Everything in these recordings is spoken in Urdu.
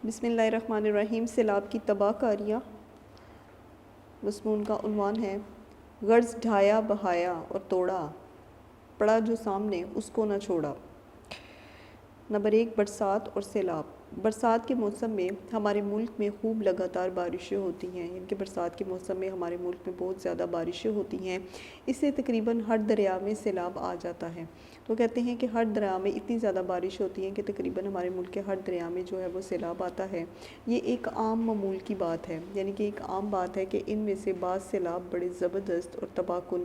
بسم اللہ الرحمن الرحیم۔ سیلاب کی تباہ کاریاں۔ مضمون کا عنوان ہے غرض ڈھایا بہایا اور توڑا، پڑا جو سامنے اس کو نہ چھوڑا۔ نمبر 1، برسات اور سیلاب۔ برسات کے موسم میں ہمارے ملک میں خوب لگاتار بارشیں ہوتی ہیں، یعنی کہ برسات کے موسم میں ہمارے ملک میں بہت زیادہ بارشیں ہوتی ہیں۔ اس سے تقریباً ہر دریا میں سیلاب آ جاتا ہے۔ تو کہتے ہیں کہ ہر دریا میں اتنی زیادہ بارش ہوتی ہے کہ تقریباً ہمارے ملک کے ہر دریا میں جو ہے وہ سیلاب آتا ہے۔ یہ ایک عام معمول کی بات ہے، یعنی کہ ایک عام بات ہے کہ ان میں سے بعض سیلاب بڑے زبردست اور تباہ کن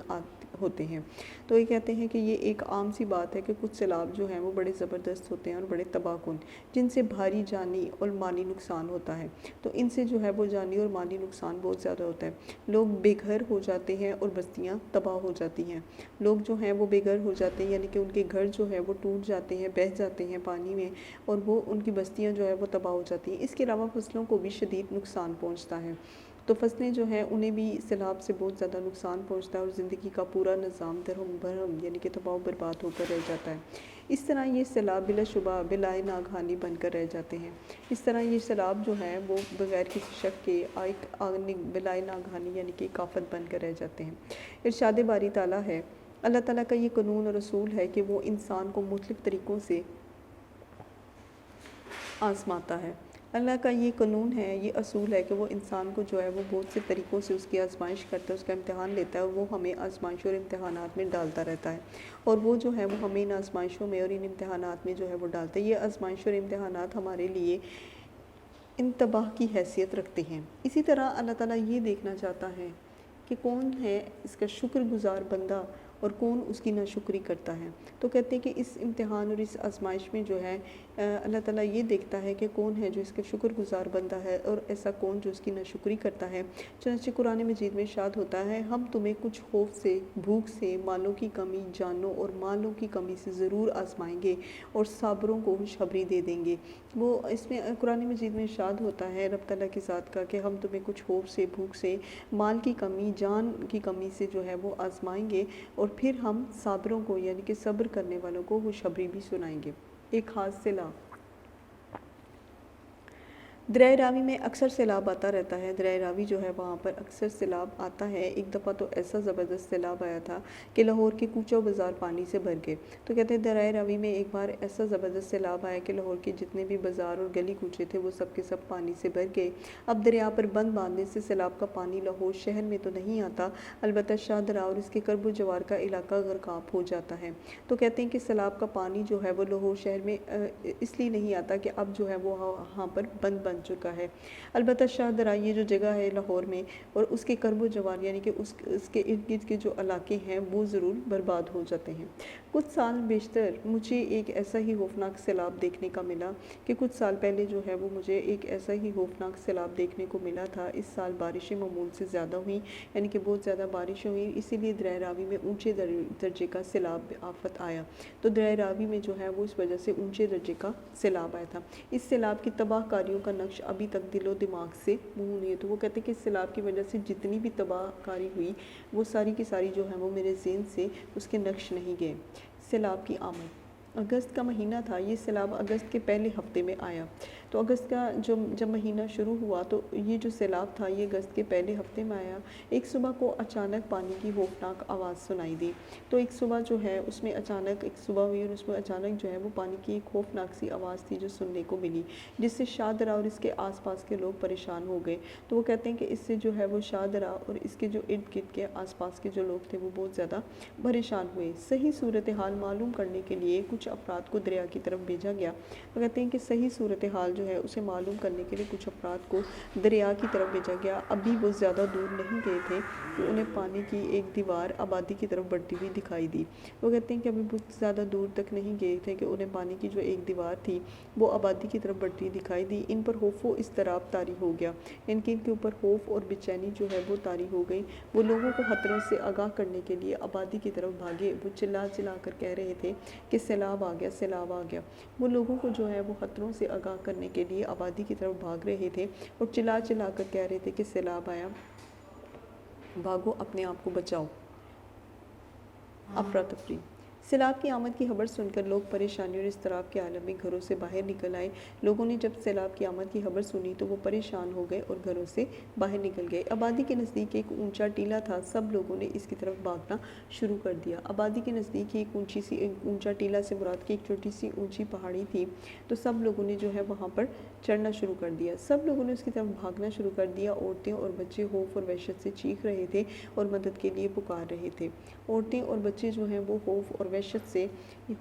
ہوتے ہیں۔ تو یہ کہتے ہیں کہ یہ ایک عام سی بات ہے کہ کچھ سیلاب جو ہیں وہ بڑے زبردست ہوتے ہیں اور بڑے تباہ کن، جن سے بھاری جانی اور مالی نقصان ہوتا ہے۔ تو ان سے جو ہے وہ جانی اور مالی نقصان بہت زیادہ ہوتا ہے۔ لوگ بے گھر ہو جاتے ہیں اور بستیاں تباہ ہو جاتی ہیں۔ لوگ جو ہیں وہ بے گھر ہو جاتے ہیں، یعنی کہ ان کے گھر جو ہے وہ ٹوٹ جاتے ہیں، بہہ جاتے ہیں پانی میں، اور وہ ان کی بستیاں جو ہے وہ تباہ ہو جاتی ہیں۔ اس کے علاوہ فصلوں کو بھی شدید نقصان پہنچتا ہے۔ تو فصلیں جو ہیں انہیں بھی سیلاب سے بہت زیادہ نقصان پہنچتا ہے اور زندگی کا پورا نظام درہم برہم یعنی کہ تباہ و برباد ہو کر رہ جاتا ہے۔ اس طرح یہ سیلاب بلا شبہ بلائے ناگہانی بن کر رہ جاتے ہیں۔ اس طرح یہ سیلاب جو ہیں وہ بغیر کسی شک کے بلائے ناگہانی یعنی کہ ایک آفت بن کر رہ جاتے ہیں۔ ارشاد باری تعالیٰ ہے، اللہ تعالیٰ کا یہ قانون اور اصول ہے کہ وہ انسان کو مختلف طریقوں سے آزماتا ہے۔ اللہ کا یہ قانون ہے، یہ اصول ہے کہ وہ انسان کو جو ہے وہ بہت سے طریقوں سے اس کی آزمائش کرتا ہے، اس کا امتحان لیتا ہے، اور وہ ہمیں آزمائشوں اور امتحانات میں ڈالتا رہتا ہے، اور وہ جو ہے وہ ہمیں ان آزمائشوں میں اور ان امتحانات میں جو ہے وہ ڈالتا ہے۔ یہ آزمائش اور امتحانات ہمارے لیے انتباہ کی حیثیت رکھتے ہیں۔ اسی طرح اللہ تعالیٰ یہ دیکھنا چاہتا ہے کہ کون ہے اس کا شکر گزار بندہ اور کون اس کی ناشکری کرتا ہے۔ تو کہتے ہیں کہ اس امتحان اور اس آزمائش میں جو ہے اللہ تعالیٰ یہ دیکھتا ہے کہ کون ہے جو اس کا شکر گزار بندہ ہے اور ایسا کون جو اس کی ناشکری کرتا ہے۔ چنانچہ قرآن مجید میں ارشاد ہوتا ہے، ہم تمہیں کچھ خوف سے، بھوک سے، مالوں کی کمی، جانوں اور مالوں کی کمی سے ضرور آزمائیں گے اور صابروں کو خوشخبری دے دیں گے۔ وہ اس میں قرآن مجید میں ارشاد ہوتا ہے رب تعالیٰ کی ذات کا کہ ہم تمہیں کچھ خوف سے، بھوک سے، مال کی کمی، جان کی کمی سے جو ہے وہ آزمائیں گے، اور پھر ہم صابروں کو یعنی کہ صبر کرنے والوں کو خوشخبری بھی سنائیں گے۔ ایک خاص سیلاب۔ دریائے راوی میں اکثر سیلاب آتا رہتا ہے۔ دریائے راوی جو ہے وہاں پر اکثر سیلاب آتا ہے۔ ایک دفعہ تو ایسا زبردست سیلاب آیا تھا کہ لاہور کے کوچہ و بازار پانی سے بھر گئے۔ تو کہتے ہیں دریائے راوی میں ایک بار ایسا زبردست سیلاب آیا کہ لاہور کے جتنے بھی بازار اور گلی کوچے تھے وہ سب کے سب پانی سے بھر گئے۔ اب دریا پر بند باندھنے سے سیلاب کا پانی لاہور شہر میں تو نہیں آتا، البتہ شاہ درہ اور اس کے قرب و جوار کا علاقہ غرقاب ہو جاتا ہے۔ تو کہتے ہیں کہ سیلاب کا پانی جو ہے وہ لاہور شہر میں اس لیے نہیں آتا کہ اب جو ہے وہ وہاں پر بند بن چکا ہے۔ البتہ شاہ درہ یہ جو جگہ ہے لاہور میں اور اس کے قرب و جوار یعنی کہ اس کے ارد گرد کے جو علاقے ہیں وہ ضرور برباد ہو جاتے ہیں۔ کچھ سال بیشتر مجھے ایک ایسا ہی خوفناک سیلاب دیکھنے کا ملا کہ کچھ سال پہلے جو ہے وہ مجھے ایک ایسا ہی خوفناک سیلاب دیکھنے کو ملا تھا۔ اس سال بارشیں معمول سے زیادہ ہوئیں، یعنی کہ بہت زیادہ بارشیں ہوئیں، اسی لیے دریائے راوی میں اونچے درجے کا سیلاب آفت آیا۔ تو دریائے راوی میں جو ہے وہ اس وجہ سے اونچے درجے کا سیلاب آیا تھا۔ اس سیلاب کی تباہ کاریوں کا نقش ابھی تک دل و دماغ سے منہ نہیں ہے۔ تو وہ کہتے ہیں کہ اس سیلاب کی وجہ سے جتنی بھی تباہ کاری ہوئی وہ ساری کی ساری جو ہے وہ میرے ذہن سے اس کے نقش نہیں گئے۔ سیلاب کی آمد۔ اگست کا مہینہ تھا، یہ سیلاب اگست کے پہلے ہفتے میں آیا۔ تو اگست کا جب مہینہ شروع ہوا تو یہ جو سیلاب تھا یہ اگست کے پہلے ہفتے میں آیا۔ ایک صبح کو اچانک پانی کی خوفناک آواز سنائی دی۔ تو ایک صبح جو ہے اس میں اچانک ایک صبح ہوئی اور اس میں اچانک جو ہے وہ پانی کی ایک خوفناک سی آواز تھی جو سننے کو ملی، جس سے شاہ درہ اور اس کے آس پاس کے لوگ پریشان ہو گئے۔ تو وہ کہتے ہیں کہ اس سے جو ہے وہ شاہ درہ اور اس کے جو ارد گرد کے آس پاس کے جو لوگ تھے وہ بہت زیادہ پریشان ہوئے۔ صحیح صورتحال معلوم کرنے کے لیے کچھ افراد کو دریا کی طرف بھیجا گیا۔ وہ کہتے ہیں کہ صحیح صورتحال جو ہے اسے معلوم کرنے کے لیے کچھ افراد کو دریا کی طرف بھیجا گیا۔ ابھی وہ زیادہ دور نہیں گئے تھے کہ انہیں پانی کی ایک دیوار آبادی کی طرف بڑھتی ہوئی دکھائی دی۔ وہ کہتے ہیں کہ ابھی بہت زیادہ دور تک نہیں گئے تھے کہ انہیں پانی کی جو ایک دیوار تھی وہ آبادی کی طرف بڑھتی دکھائی دی۔ ان پر خوف و اضطراب طاری ہو گیا، ان کے اوپر خوف اور بے چینی جو ہے وہ طاری ہو گئی۔ وہ لوگوں کو خطروں سے آگاہ کرنے کے لیے آبادی کی طرف بھاگے۔ وہ چلا چلا کر کہہ رہے تھے کہ سیلاب آ گیا، سیلاب آ گیا۔ وہ لوگوں کو جو ہے وہ خطروں سے آگاہ کرنے کے لیے آبادی کی طرف بھاگ رہے تھے اور چلا چلا کر کہہ رہے تھے کہ سیلاب آیا، بھاگو، اپنے آپ کو بچاؤ۔ افراتفری۔ سیلاب کی آمد کی خبر سن کر لوگ پریشانی اور اضطراب کے عالم میں گھروں سے باہر نکل آئے۔ لوگوں نے جب سیلاب کی آمد کی خبر سنی تو وہ پریشان ہو گئے اور گھروں سے باہر نکل گئے۔ آبادی کے نزدیک ایک اونچا ٹیلہ تھا، سب لوگوں نے اس کی طرف بھاگنا شروع کر دیا۔ آبادی کے نزدیک ایک اونچا ٹیلہ سے مراد کی ایک چھوٹی سی اونچی پہاڑی تھی، تو سب لوگوں نے جو ہے وہاں پر چڑھنا شروع کر دیا۔ سب لوگوں نے اس کی طرف بھاگنا شروع کر دیا۔ عورتیں اور بچے خوف اور وحشت سے چیخ رہے تھے اور مدد کے لیے پکار رہے تھے۔ عورتیں اور بچے جو ہیں وہ خوف اور وحشت سے،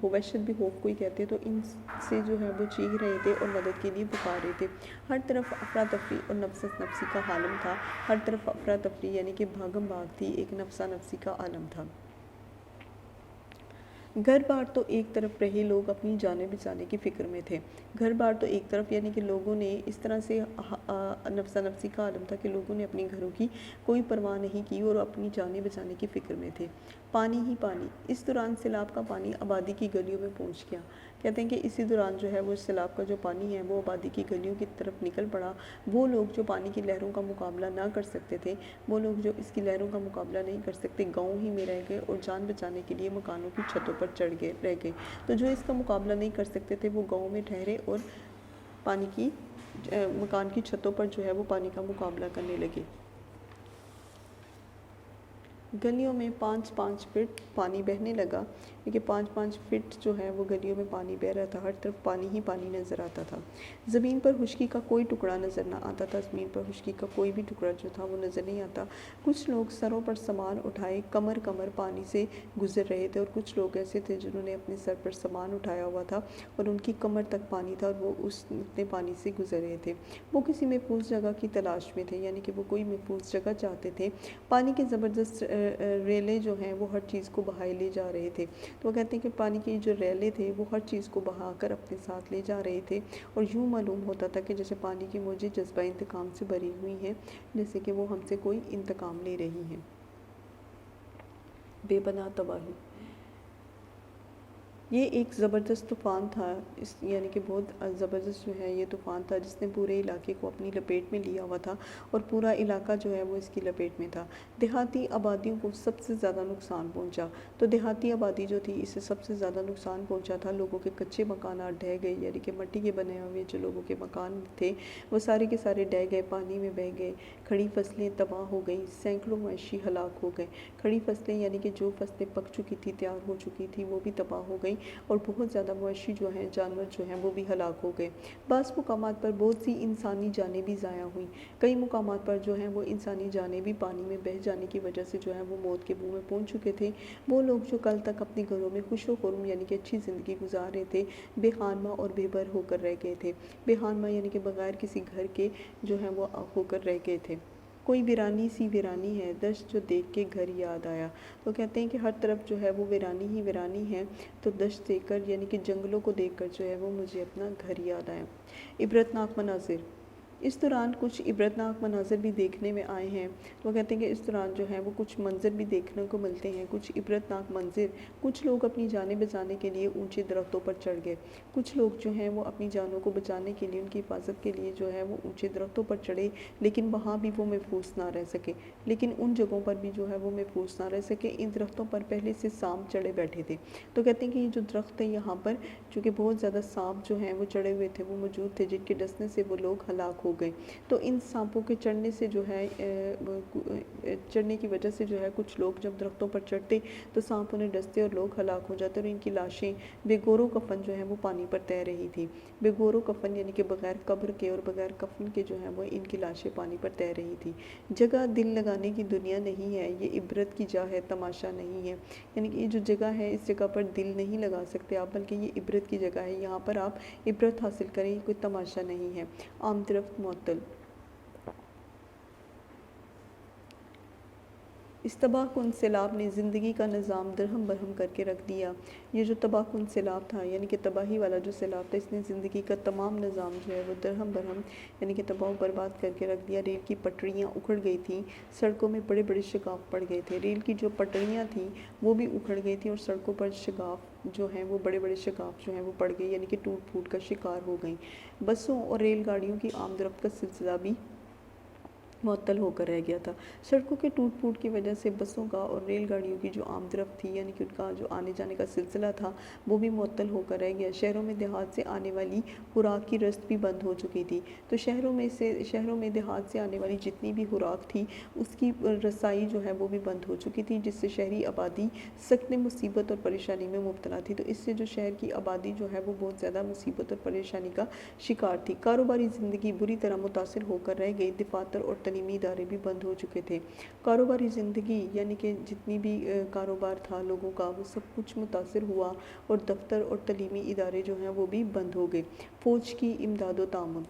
وحشت بھی خوف کو ہی کہتے ہیں، تو ان سے جو ہے وہ چیخ رہے تھے اور مدد کے لیے پکار رہے تھے۔ ہر طرف افراتفری اور نفسا نفسی کا عالم تھا۔ ہر طرف افراتفری یعنی کہ بھاگم بھاگ تھی، ایک نفسا نفسی کا عالم تھا۔ گھر بار تو ایک طرف رہے، لوگ اپنی جانیں بچانے کی فکر میں تھے۔ گھر بار تو ایک طرف یعنی کہ لوگوں نے اس طرح سے نفسا نفسی کا عالم تھا کہ لوگوں نے اپنے گھروں کی کوئی پرواہ نہیں کی اور اپنی جانیں بچانے کی فکر میں تھے۔ پانی ہی پانی۔ اس دوران سیلاب کا پانی آبادی کی گلیوں میں پہنچ گیا۔ کہتے ہیں کہ اسی دوران جو ہے وہ سیلاب کا جو پانی ہے وہ آبادی کی گلیوں کی طرف نکل پڑا۔ وہ لوگ جو پانی کی لہروں کا مقابلہ نہ کر سکتے تھے، وہ لوگ جو اس کی لہروں کا مقابلہ نہیں کر سکتے، گاؤں ہی میں رہ گئے اور جان بچانے کے لیے مکانوں کی چھتوں پر رہ گئے۔ تو جو اس کا مقابلہ نہیں کر سکتے تھے وہ گاؤں میں ٹھہرے اور مکان کی چھتوں پر جو ہے وہ پانی کا مقابلہ کرنے لگے۔ گلیوں میں 5-5 فٹ پانی بہنے لگا، کیونکہ 5-5 فٹ جو ہے وہ گلیوں میں پانی بہہ رہا تھا۔ ہر طرف پانی ہی پانی نظر آتا تھا۔ زمین پر خشکی کا کوئی ٹکڑا نظر نہ آتا تھا۔ زمین پر خشکی کا کوئی بھی ٹکڑا جو تھا وہ نظر نہیں آتا۔ کچھ لوگ سروں پر سامان اٹھائے کمر پانی سے گزر رہے تھے، اور کچھ لوگ ایسے تھے جنہوں نے اپنے سر پر سامان اٹھایا ہوا تھا اور ان کی کمر تک پانی تھا اور وہ اتنے پانی سے گزر رہے تھے۔ وہ کسی محفوظ جگہ کی تلاش میں تھے، یعنی کہ وہ کوئی محفوظ جگہ چاہتے تھے۔ پانی کے زبردست ریلیں جو ہیں وہ ہر چیز کو بہائے لے جا رہے تھے۔ تو وہ کہتے ہیں کہ پانی کی جو ریلیں تھے وہ ہر چیز کو بہا کر اپنے ساتھ لے جا رہے تھے، اور یوں معلوم ہوتا تھا کہ جیسے پانی کی موجیں جذبہ انتقام سے بھری ہوئی ہیں، جیسے کہ وہ ہم سے کوئی انتقام لے رہی ہیں۔ بے پناہ تباہی۔ یہ ایک زبردست طوفان تھا، یعنی کہ بہت زبردست جو ہے یہ طوفان تھا جس نے پورے علاقے کو اپنی لپیٹ میں لیا ہوا تھا، اور پورا علاقہ جو ہے وہ اس کی لپیٹ میں تھا۔ دیہاتی آبادیوں کو سب سے زیادہ نقصان پہنچا۔ تو دیہاتی آبادی جو تھی اسے سب سے زیادہ نقصان پہنچا تھا۔ لوگوں کے کچے مکانات ڈھہ گئے، یعنی کہ مٹی کے بنے ہوئے جو لوگوں کے مکان تھے وہ سارے کے سارے ڈھہ گئے، پانی میں بہہ گئے۔ کھڑی فصلیں تباہ ہو گئیں، سینکڑوں مویشی ہلاک ہو گئے۔ کھڑی فصلیں یعنی کہ جو فصلیں پک چکی تھی، تیار ہو چکی تھی، وہ بھی تباہ ہو گئیں، اور بہت زیادہ مویشی جو ہیں، جانور جو ہیں وہ بھی ہلاک ہو گئے۔ بعض مقامات پر بہت سی انسانی جانیں بھی ضائع ہوئیں۔ کئی مقامات پر جو ہیں وہ انسانی جانیں بھی پانی میں بہہ جانے کی وجہ سے جو ہے وہ موت کے منہ میں پہنچ چکے تھے۔ وہ لوگ جو کل تک اپنے گھروں میں خوش و خرم یعنی کہ اچھی زندگی گزار رہے تھے، بے خانمہ اور بے بر ہو کر رہ گئے تھے۔ بے خانمہ یعنی کہ بغیر کسی گھر کے جو ہیں وہ ہو کر رہ گئے تھے۔ کوئی ویرانی سی ویرانی ہے، دشت جو دیکھ کے گھر یاد آیا۔ تو کہتے ہیں کہ ہر طرف جو ہے وہ ویرانی ہی ویرانی ہے، تو دشت دیکھ کر یعنی کہ جنگلوں کو دیکھ کر جو ہے وہ مجھے اپنا گھر یاد آیا۔ عبرتناک مناظر۔ اس دوران کچھ عبرتناک مناظر بھی دیکھنے میں آئے ہیں۔ وہ کہتے ہیں کہ اس دوران جو ہے وہ کچھ منظر بھی دیکھنے کو ملتے ہیں، کچھ عبرتناک منظر۔ کچھ لوگ اپنی جانیں بچانے کے لیے اونچے درختوں پر چڑھ گئے۔ کچھ لوگ جو ہیں وہ اپنی جانوں کو بچانے کے لیے، ان کی حفاظت کے لیے جو ہے وہ اونچے درختوں پر چڑھے، لیکن وہاں بھی وہ محفوظ نہ رہ سکے۔ لیکن ان جگہوں پر بھی جو ہے وہ محفوظ نہ رہ سکے۔ ان درختوں پر پہلے سے سانپ چڑھے بیٹھے تھے۔ تو کہتے ہیں کہ یہ جو درخت ہے یہاں پر چونکہ بہت زیادہ سانپ جو ہیں وہ چڑھے ہوئے تھے، وہ موجود تھے، جن کے ڈسنے سے وہ لوگ ہلاک ہو گئے۔ تو ان سانپوں کے چڑھنے سے جو ہے چڑھنے کی وجہ سے جو ہے کچھ لوگ جب درختوں پر چڑھتے تو سانپ انہیں ڈستے اور لوگ ہلاک ہو جاتے، اور ان کی لاشیں بے گور و کفن جو ہے وہ پانی پر تیر رہی تھی۔ بے گور و کفن یعنی کہ بغیر قبر کے اور بغیر کفن کے جو ہے وہ ان کی لاشیں پانی پر تیر رہی تھی۔ جگہ دل لگانے کی دنیا نہیں ہے، یہ عبرت کی جا ہے، تماشا نہیں ہے۔ یعنی کہ یہ جو جگہ ہے اس جگہ پر دل نہیں لگا سکتے آپ، بلکہ یہ عبرت کی جگہ ہے، یہاں پر آپ عبرت حاصل کریں، یہ کوئی تماشا نہیں ہے۔ عام درخت معطل۔ اس تباہ کن سیلاب نے زندگی کا نظام درہم برہم کر کے رکھ دیا۔ یہ جو تباہ کن سیلاب تھا یعنی کہ تباہی والا جو سیلاب تھا، اس نے زندگی کا تمام نظام جو ہے وہ درہم برہم یعنی کہ تباہ و برباد کر کے رکھ دیا۔ ریل کی پٹریاں اکھڑ گئی تھیں، سڑکوں میں بڑے بڑے شگاف پڑ گئے تھے۔ ریل کی جو پٹریاں تھیں وہ بھی اکھڑ گئی تھیں، اور سڑکوں پر شگاف جو ہیں وہ بڑے بڑے شگاف جو ہیں وہ پڑ گئے، یعنی کہ ٹوٹ پھوٹ کا شکار ہو گئیں۔ بسوں اور ریل گاڑیوں کی آمد و رفت کا سلسلہ بھی معطل ہو کر رہ گیا تھا۔ سڑکوں کے ٹوٹ پھوٹ کی وجہ سے بسوں کا اور ریل گاڑیوں کی جو آمد رفت تھی، یعنی کہ ان کا جو آنے جانے کا سلسلہ تھا، وہ بھی معطل ہو کر رہ گیا۔ شہروں میں دیہات سے آنے والی خوراک کی رسد بھی بند ہو چکی تھی، تو شہروں میں دیہات سے آنے والی جتنی بھی خوراک تھی اس کی رسائی جو ہے وہ بھی بند ہو چکی تھی، جس سے شہری آبادی سخت مصیبت اور پریشانی میں مبتلا تھی۔ تو اس سے جو شہر کی آبادی جو ہے وہ بہت زیادہ مصیبت اور پریشانی کا شکار تھی۔ کاروباری زندگی بری طرح متاثر ہو کر رہ گئی، دفاتر اور تعلیمی ادارے بھی بند ہو چکے تھے۔ کاروباری زندگی یعنی کہ جتنی بھی کاروبار تھا لوگوں کا، وہ سب کچھ متاثر ہوا اور دفتر اور تعلیمی ادارے جو ہیں وہ بھی بند ہو گئے۔ فوج کی امداد و تعاون۔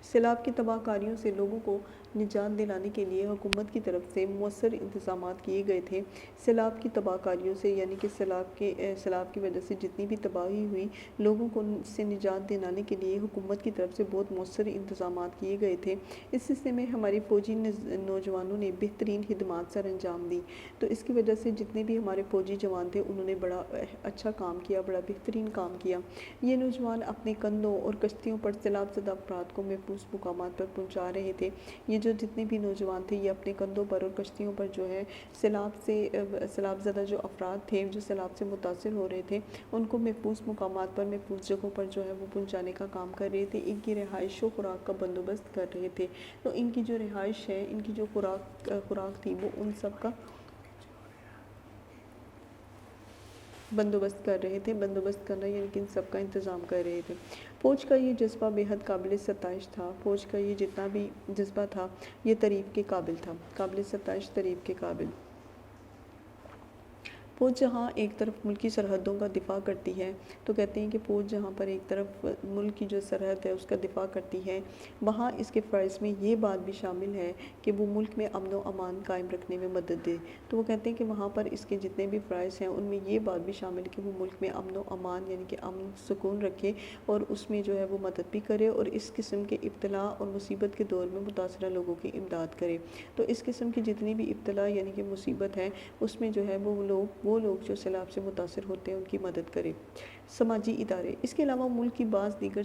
سیلاب کی تباہ کاریوں سے لوگوں کو نجات دلانے کے لیے حکومت کی طرف سے مؤثر انتظامات کیے گئے تھے۔ سیلاب کی تباہ کاریوں سے یعنی کہ سیلاب کی وجہ سے جتنی بھی تباہی ہوئی، لوگوں کو سے نجات دلانے کے لیے حکومت کی طرف سے بہت مؤثر انتظامات کیے گئے تھے۔ اس سلسلے میں ہماری فوجی نوجوانوں نے بہترین خدمات سر انجام دی۔ تو اس کی وجہ سے جتنے بھی ہمارے فوجی جوان تھے انہوں نے بڑا اچھا کام کیا، بڑا بہترین کام کیا۔ یہ نوجوان اپنے کندھوں اور کشتیوں پر سیلاب زدہ افراد کو محفوظ مقامات پر پہنچا رہے تھے۔ یہ جو جتنے بھی نوجوان تھے یہ اپنے کندھوں پر اور کشتیوں پر جو ہے سیلاب زدہ جو افراد تھے، جو سیلاب سے متاثر ہو رہے تھے، ان کو محفوظ مقامات پر، محفوظ جگہوں پر جو ہے وہ پہنچانے کا کام کر رہے تھے۔ ان کی رہائش و خوراک کا بندوبست کر رہے تھے۔ تو ان کی جو رہائش ہے، ان کی جو خوراک تھی، وہ ان سب کا بندوبست کر رہے تھے۔ بندوبست کرنا یعنی کہ ان سب کا انتظام کر رہے تھے۔ فوج کا یہ جذبہ بے حد قابل ستائش تھا۔ فوج کا یہ جتنا بھی جذبہ تھا یہ تعریف کے قابل تھا، قابل ستائش، تعریف کے قابل۔ فوج جہاں ایک طرف ملکی سرحدوں کا دفاع کرتی ہے، تو کہتے ہیں کہ فوج جہاں پر ایک طرف ملک کی جو سرحد ہے اس کا دفاع کرتی ہے، وہاں اس کے فرائض میں یہ بات بھی شامل ہے کہ وہ ملک میں امن و امان قائم رکھنے میں مدد دے۔ تو وہ کہتے ہیں کہ وہاں پر اس کے جتنے بھی فرائض ہیں ان میں یہ بات بھی شامل ہے کہ وہ ملک میں امن و امان یعنی کہ امن سکون رکھے اور اس میں جو ہے وہ مدد بھی کرے، اور اس قسم کے ابتلا اور مصیبت کے دور میں متاثرہ لوگوں کی امداد کرے۔ تو اس قسم کی جتنی بھی ابتلا یعنی کہ مصیبت ہے اس میں جو ہے وہ لوگ جو سیلاب سے متاثر ہوتے ہیں ان کی مدد کرے۔ سماجی ادارے۔ اس کے علاوہ ملک کی بعض دیگر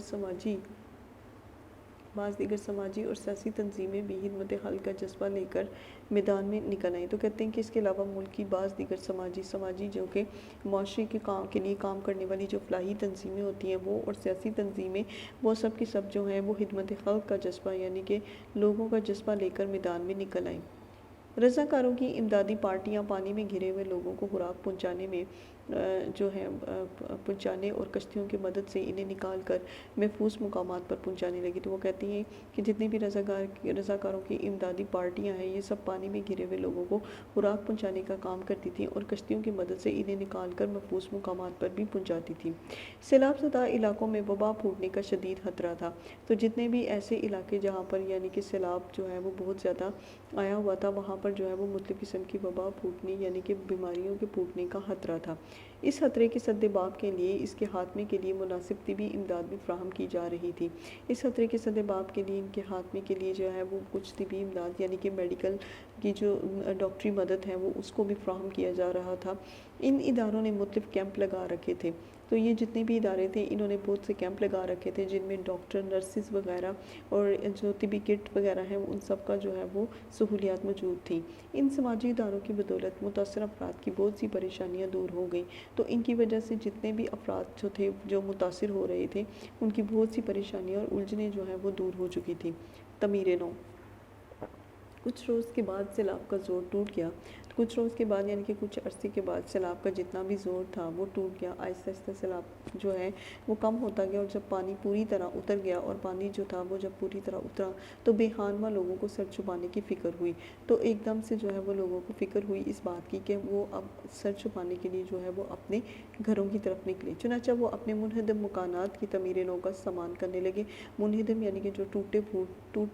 سماجی اور سیاسی تنظیمیں بھی خدمت حل کا جذبہ لے کر میدان میں نکل آئیں۔ تو کہتے ہیں کہ اس کے علاوہ ملک کی بعض دیگر سماجی جو کہ معاشرے کے لیے کام کرنے والی جو فلاحی تنظیمیں ہوتی ہیں وہ، اور سیاسی تنظیمیں، وہ سب کی سب جو ہیں وہ خدمت خلق کا جذبہ یعنی کہ لوگوں کا جذبہ لے کر میدان میں نکل آئیں۔ رضاکاروں کی امدادی پارٹیاں پانی میں گھرے ہوئے لوگوں کو خوراک پہنچانے اور کشتیوں کی مدد سے انہیں نکال کر محفوظ مقامات پر پہنچانے لگی۔ تو وہ کہتی ہیں کہ جتنی بھی رضاکاروں کی امدادی پارٹیاں ہیں یہ سب پانی میں گھرے ہوئے لوگوں کو خوراک پہنچانے کا کام کرتی تھیں اور کشتیوں کی مدد سے انہیں نکال کر محفوظ مقامات پر بھی پہنچاتی تھیں۔ سیلاب زدہ علاقوں میں وبا پھوٹنے کا شدید خطرہ تھا۔ تو جتنے بھی ایسے علاقے جہاں پر یعنی کہ سیلاب جو ہے وہ بہت زیادہ آیا ہوا تھا، وہاں پر جو ہے وہ مختلف قسم کی وبا پھوٹنے یعنی کہ بیماریوں کے پھوٹنے کا خطرہ تھا۔ اس خطرے کے سدباب کے لیے، اس کے خاتمے کے لیے مناسب طبی امداد بھی فراہم کی جا رہی تھی۔ اس خطرے کے سدباب کے لیے، ان کے خاتمے کے لیے جو ہے وہ کچھ طبی امداد یعنی کہ میڈیکل کی جو ڈاکٹری مدد ہے وہ اس کو بھی فراہم کیا جا رہا تھا۔ ان اداروں نے مختلف کیمپ لگا رکھے تھے۔ تو یہ جتنے بھی ادارے تھے انہوں نے بہت سے کیمپ لگا رکھے تھے جن میں ڈاکٹر، نرسز وغیرہ اور جو طبی کٹ وغیرہ ہیں ان سب کا جو ہے وہ سہولیات موجود تھیں۔ ان سماجی اداروں کی بدولت متاثرہ افراد کی بہت سی پریشانیاں دور ہو گئیں۔ تو ان کی وجہ سے جتنے بھی افراد جو تھے جو متاثر ہو رہے تھے ان کی بہت سی پریشانیاں اور الجھنیں جو ہیں وہ دور ہو چکی تھیں۔ تعمیر نو۔ کچھ روز کے بعد سیلاب کا زور ٹوٹ گیا۔ کچھ روز کے بعد یعنی کہ کچھ عرصے کے بعد سیلاب کا جتنا بھی زور تھا وہ ٹوٹ گیا۔ آہستہ آہستہ سیلاب جو ہے وہ کم ہوتا گیا، اور جب پانی پوری طرح اتر گیا، اور پانی جو تھا وہ جب پوری طرح اترا تو بے خانمہ لوگوں کو سر چھپانے کی فکر ہوئی۔ تو ایک دم سے جو ہے وہ لوگوں کو فکر ہوئی اس بات کی کہ وہ اب سر چھپانے کے لیے جو ہے وہ اپنے گھروں کی طرف نکلے۔ چنانچہ وہ اپنے منہدم مکانات کی تعمیر نو کا سامان کرنے لگے۔ منہدم یعنی کہ جو ٹوٹ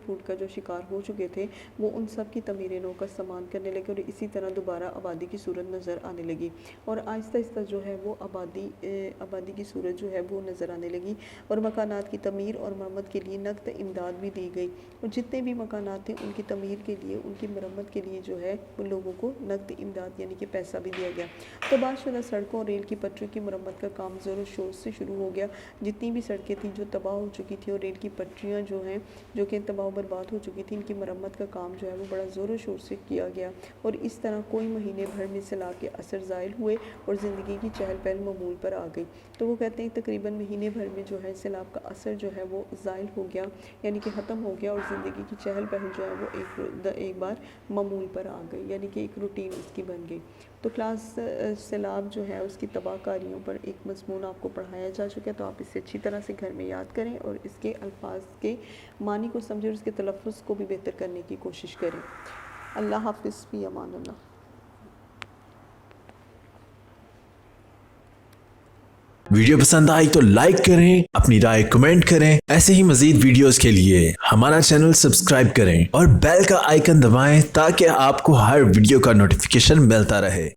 پھوٹ کا جو شکار ہو چکے تھے وہ ان سب کی تعمیر نو کا سامان کرنے لگے، اور اسی طرح دوبارہ آبادی کی صورت نظر آنے لگی اور آہستہ آہستہ جو ہے وہ آبادی کی صورت جو ہے وہ نظر آنے لگی اور مکانات کی تعمیر اور مرمت کے لیے نقد امداد بھی دی گئی اور جتنے بھی مکانات تھے ان کی تعمیر کے لیے ان کی مرمت کے لیے جو ہے ان لوگوں کو نقد امداد یعنی کہ پیسہ بھی دیا گیا۔ تباہ شدہ سڑکوں اور ریل کی پٹریوں کی مرمت کا کام زور و شور سے شروع ہو گیا۔ جتنی بھی سڑکیں تھیں جو تباہ ہو چکی تھی اور ریل کی پٹریاں جو ہیں جو کہ تباہ و برباد ہو چکی تھی ان کی مرمت کا کام جو ہے وہ بڑا زور و شور سے کیا گیا اور اس طرح کوئی مہینے بھر میں سیلاب کے اثر زائل ہوئے اور زندگی کی چہل پہل معمول پر آ گئی۔ تو وہ کہتے ہیں تقریباً مہینے بھر میں جو ہے سیلاب کا اثر جو ہے وہ زائل ہو گیا یعنی کہ ختم ہو گیا اور زندگی کی چہل پہل جو ہے وہ ایک بار معمول پر آ گئی یعنی کہ ایک روٹین اس کی بن گئی۔ تو کلاس سیلاب جو ہے اس کی تباہ کاریوں پر ایک مضمون آپ کو پڑھایا جا چکا ہے، تو آپ اسے اچھی طرح سے گھر میں یاد کریں اور اس کے الفاظ کے معنی کو سمجھیں اور اس کے تلفظ کو بھی بہتر کرنے کی کوشش کریں۔ اللہ حافظ، فی امان اللہ۔ ویڈیو پسند آئی تو لائک کریں، اپنی رائے کمنٹ کریں۔ ایسے ہی مزید ویڈیوز کے لیے ہمارا چینل سبسکرائب کریں اور بیل کا آئیکن دبائیں تاکہ آپ کو ہر ویڈیو کا نوٹیفیکیشن ملتا رہے۔